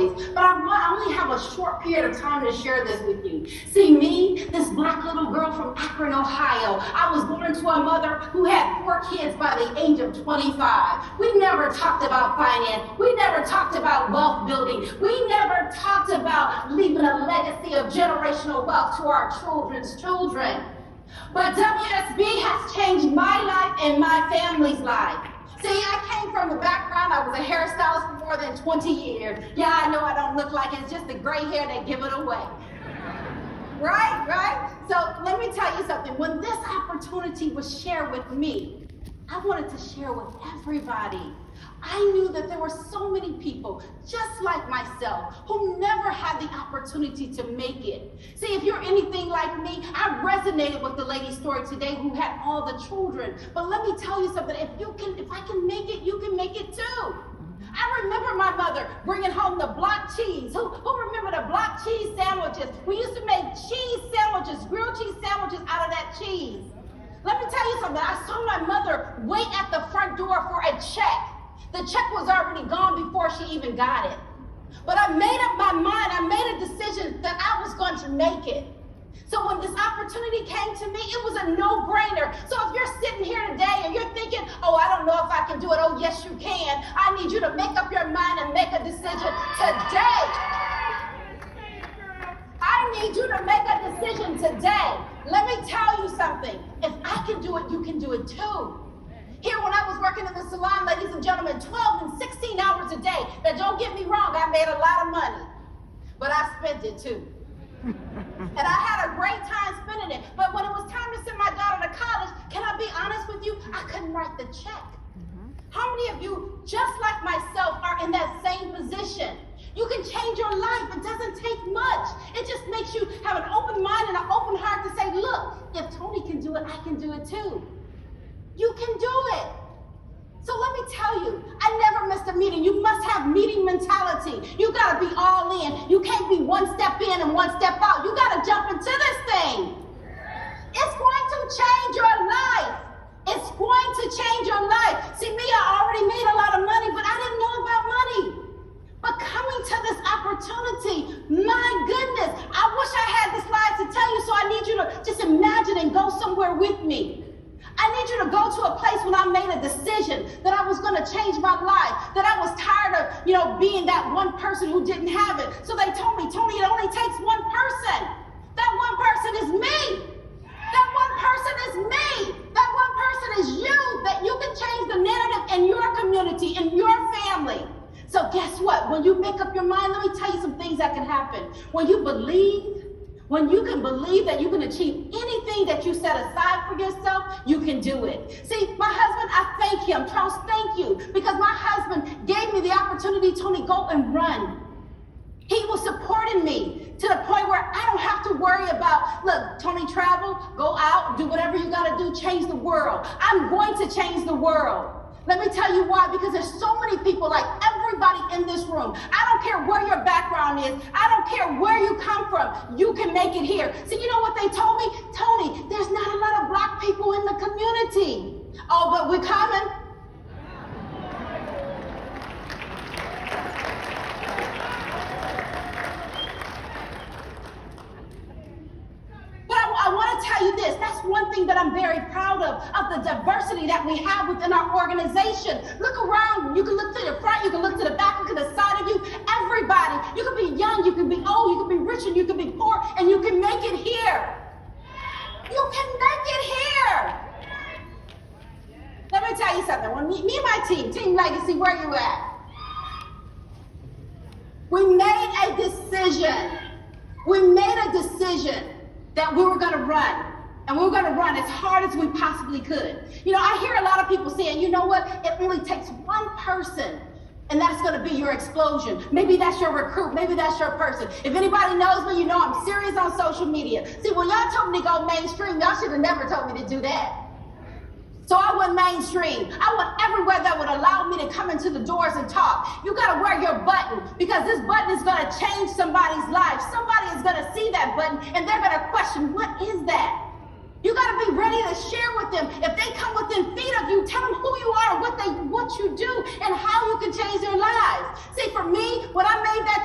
stories, but I only have a short period of time to share this with you. See, me, this black little girl from Akron, Ohio, I was born to a mother who had 4 kids by the age of 25. We never talked about finance. We never talked about wealth building. We never talked about leaving a legacy of generational wealth to our children's children. But WSB has changed my life and my family's life. See, I came from the background, I was a hairstylist for more than 20 years. Yeah, I know I don't look like it, it's just the gray hair that give it away. Right? So let me tell you something. When this opportunity was shared with me, I wanted to share with everybody. I knew that there were so many people just like myself who never had the opportunity to make it. See, if you're anything like me, I resonated with the lady's story today who had all the children. But let me tell you something, if I can make it, you can make it too. I remember my mother bringing home the block cheese. Who remember the block cheese sandwiches? We used to make cheese sandwiches, grilled cheese sandwiches out of that cheese. Let me tell you something, I saw my mother wait at the front door for a check. The check was already gone before she even got it. But I made up my mind, I made a decision that I was going to make it. So when this opportunity came to me, it was a no-brainer. So if you're sitting here today and you're thinking, oh, I don't know if I can do it. Oh, yes, you can. I need you to make up your mind and make a decision today. I need you to make a decision today. Let me tell you something. If I can do it, you can do it too. Here when I was working in the salon, ladies and gentlemen, 12 and 16 hours a day. Now don't get me wrong, I made a lot of money, but I spent it too. And I had a great time spending it. But when it was time to send my daughter to college, can I be honest with you? I couldn't write the check. How many of you, just like myself, are in that same position? You can change your life. It doesn't take much. It just makes you have an open mind and an open heart to say, look, if Toni can do it, I can do it too. You can do it. So let me tell you, I never missed a meeting. You must have meeting mentality. You got to be all in. You can't be one step in and one step out. You got to jump into this thing. It's going to change your life. It's going to change your life. See, me, I already made a lot of money, but I didn't know about money. But coming to this opportunity, my goodness, I wish I had the slides to tell you, so I need you to just imagine and go somewhere with me. I need you to go to a place when I made a decision that I was going to change my life, that I was tired of, being that one person who didn't have it. So they told me, Toni, it only takes one person. That one person is me. That one person is me. That one person is you, that you can change the narrative in your community, in your family. So guess what? When you make up your mind, let me tell you some things that can happen. When you can believe that you can achieve anything that you set aside for yourself, you can do it. See, my husband, I thank him. Charles, thank you. Because my husband gave me the opportunity, Toni, go and run. He was supporting me to the point where I don't have to worry about, look, Toni, travel, go out, do whatever you got to do, change the world. I'm going to change the world. Let me tell you why, because there's so many people, like everybody in this room. I don't care where your background is. I don't care where you come from. You can make it here. See, you know what they told me? Toni, there's not a lot of black people in the community. Oh, but we're coming. I want to tell you this. That's one thing that I'm very proud of the diversity that we have within our organization. Look around. You can look to the front. You can look to the back. Look to the side of you. Everybody. You can be young. You can be old. You can be rich and you can be poor. And you can make it here. You can make it here. Let me tell you something. When me and my Team Legacy, where you at? We made a decision. We made a decision that we were going to run. And we were going to run as hard as we possibly could. I hear a lot of people saying, you know what? It really takes one person, and that's going to be your explosion. Maybe that's your recruit. Maybe that's your person. If anybody knows me, you know I'm serious on social media. See, when y'all told me to go mainstream, y'all should have never told me to do that. So I went mainstream. I went everywhere that would allow me to come into the doors and talk. You got to wear your button, because this button is going to change somebody's life. Somebody is going to see that button and they're going to question, what is that? You got to be ready to share with them. If they come within feet of you, tell them who you are, what you do, and how you can change their lives. See, for me, when I made that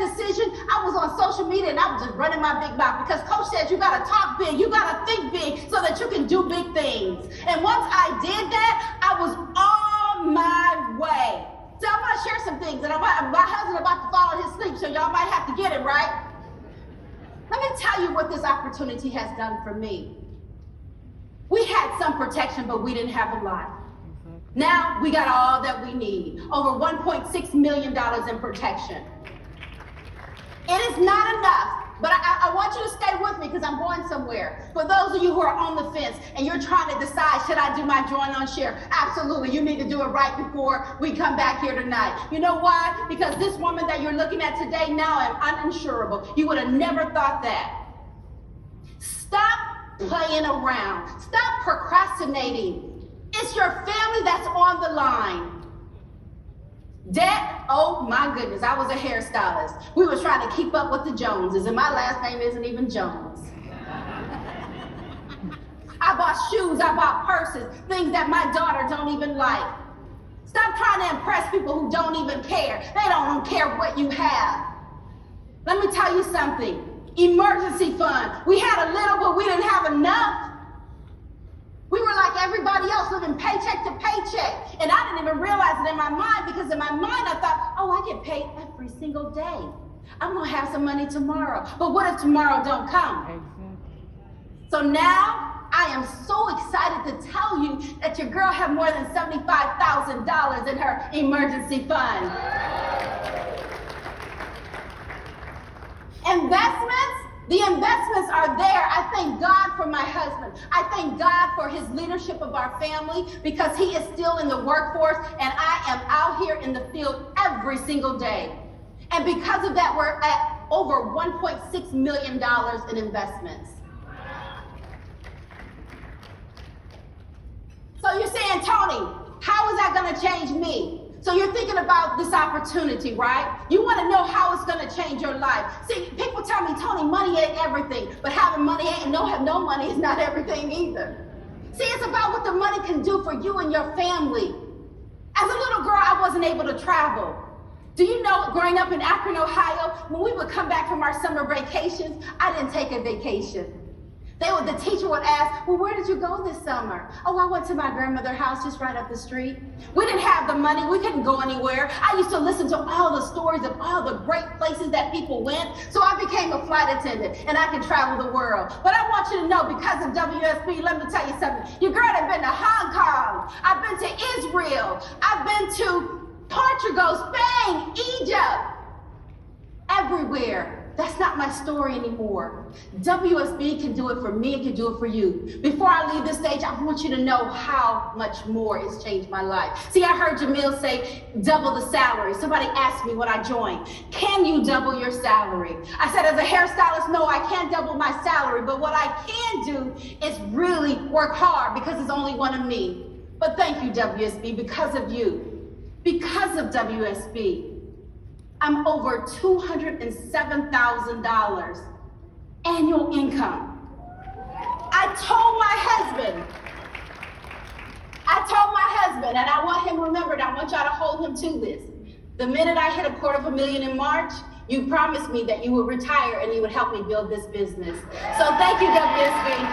social media and I was just running my big mouth because Coach says you got to talk big, you got to think big so that you can do big things. And once I did that, I was on my way. So I'm going to share some things, and my husband's about to fall in his sleep, so y'all might have to get it, right? Let me tell you what this opportunity has done for me. We had some protection, but we didn't have a lot. Now we got all that we need. Over $1.6 million in protection. It is not enough, but I want you to stay with me because I'm going somewhere. For those of you who are on the fence and you're trying to decide, should I do my join on share? Absolutely, you need to do it right before we come back here tonight. You know why? Because this woman that you're looking at today now is uninsurable. You would have never thought that. Stop playing around. Stop procrastinating. It's your family that's on the line. Debt, oh my goodness, I was a hairstylist. We were trying to keep up with the Joneses, and my last name isn't even Jones. I bought shoes, I bought purses, things that my daughter don't even like. Stop trying to impress people who don't even care. They don't care what you have. Let me tell you something. Emergency fund. We had a little, but we didn't have enough. We were like everybody else, living paycheck to paycheck. And I didn't even realize it in my mind, because in my mind I thought, oh, I get paid every single day. I'm going to have some money tomorrow. But what if tomorrow don't come? So now I am so excited to tell you that your girl have more than $75,000 in her emergency fund. Investments? The investments are there. I thank God for my husband. I thank God for his leadership of our family, because he is still in the workforce and I am out here in the field every single day. And because of that, we're at over $1.6 million in investments. So you're saying, Toni, how is that going to change me? So you're thinking about this opportunity, right? You want to know how it's going to change your life. See, people tell me, Toni, money ain't everything, but having money ain't, no money is not everything either. See, it's about what the money can do for you and your family. As a little girl, I wasn't able to travel. Do you know, growing up in Akron, Ohio, when we would come back from our summer vacations, I didn't take a vacation. The teacher would ask, well, where did you go this summer? Oh, I went to my grandmother's house just right up the street. We didn't have the money. We couldn't go anywhere. I used to listen to all the stories of all the great places that people went. So I became a flight attendant and I could travel the world. But I want you to know, because of WSB, let me tell you something. Your girl had been to Hong Kong. I've been to Israel. I've been to Portugal, Spain, Egypt, everywhere. That's not my story anymore. WSB can do it for me, it can do it for you. Before I leave this stage, I want you to know how much more it's changed my life. See, I heard Jamil say, double the salary. Somebody asked me when I joined, can you double your salary? I said, as a hairstylist, no, I can't double my salary, but what I can do is really work hard, because it's only one of me. But thank you, WSB, because of you, because of WSB. I'm over $207,000 annual income. I told my husband, and I want him remembered, I want y'all to hold him to this. The minute I hit $250,000 in March, you promised me that you would retire and you would help me build this business. So thank you, WSB.